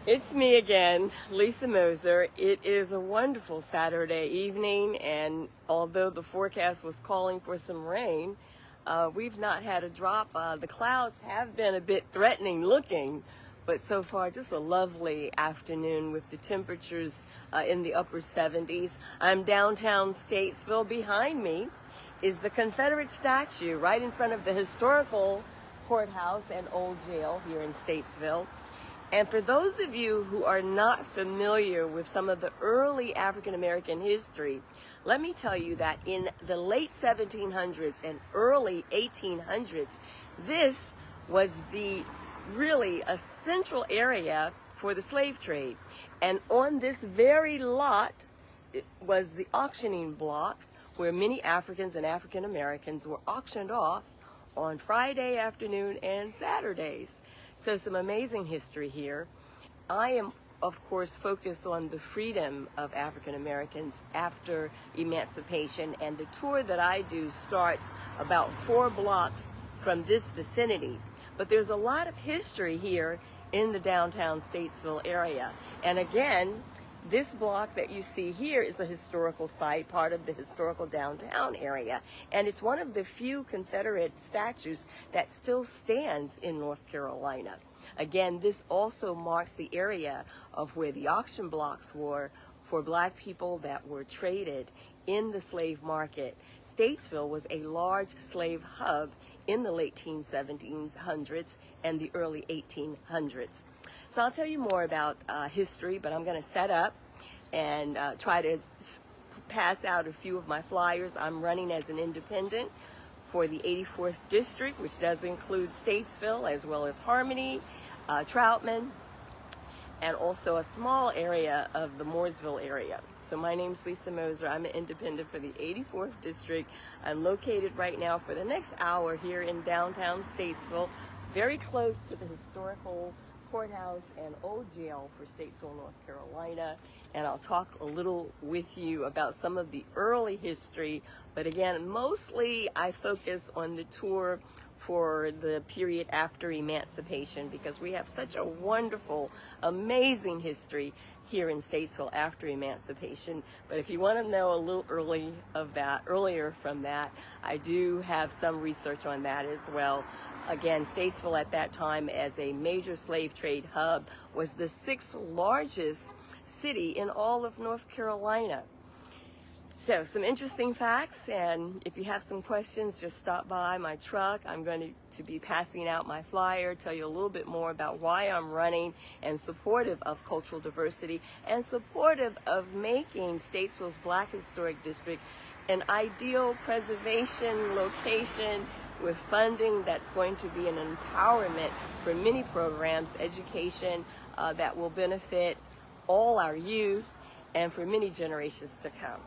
It's me again, Lisa Mozer. It is a wonderful Saturday evening, and although the forecast was calling for some rain, we've not had a drop. The clouds have been a bit threatening looking, but so far just a lovely afternoon with the temperatures in the upper 70s. I'm downtown Statesville. Behind me is the Confederate statue right in front of the historical courthouse and old jail here in Statesville. And for those of you who are not familiar with some of the early African-American history, let me tell you that in the late 1700s and early 1800s, this was really a central area for the slave trade. And on this very lot, it was the auctioning block where many Africans and African Americans were auctioned off on Friday afternoon and Saturdays. So some amazing history here. I am, of course, focused on the freedom of African Americans after emancipation, and the tour that I do starts about 4 blocks from this vicinity. But there's a lot of history here in the downtown Statesville area. And again, this block that you see here is a historical site, part of the historical downtown area, and it's one of the few Confederate statues that still stands in North Carolina. Again, this also marks the area of where the auction blocks were for black people that were traded in the slave market. Statesville was a large slave hub in the late 1700s and the early 1800s. So I'll tell you more about history, but I'm going to set up and try to pass out a few of my flyers. I'm running as an independent for the 84th District, which does include Statesville as well as Harmony, Troutman, and also a small area of the Mooresville area. So my name's Lisa Mozer. I'm an independent for the 84th District. I'm located right now for the next hour here in downtown Statesville, very close to the historical courthouse and old jail for Statesville, North Carolina. And I'll talk a little with you about some of the early history, but again, mostly I focus on the tour for the period after emancipation, because we have such a wonderful, amazing history here in Statesville after emancipation. But if you want to know a little earlier from that, I do have some research on that as well. Again, Statesville at that time, as a major slave trade hub, was the 6th largest city in all of North Carolina. So some interesting facts, and if you have some questions, just stop by my truck. I'm going to be passing out my flyer, tell you a little bit more about why I'm running, and supportive of cultural diversity and supportive of making Statesville's Black Historic District an ideal preservation location with funding that's going to be an empowerment for many programs, education that will benefit all our youth and for many generations to come.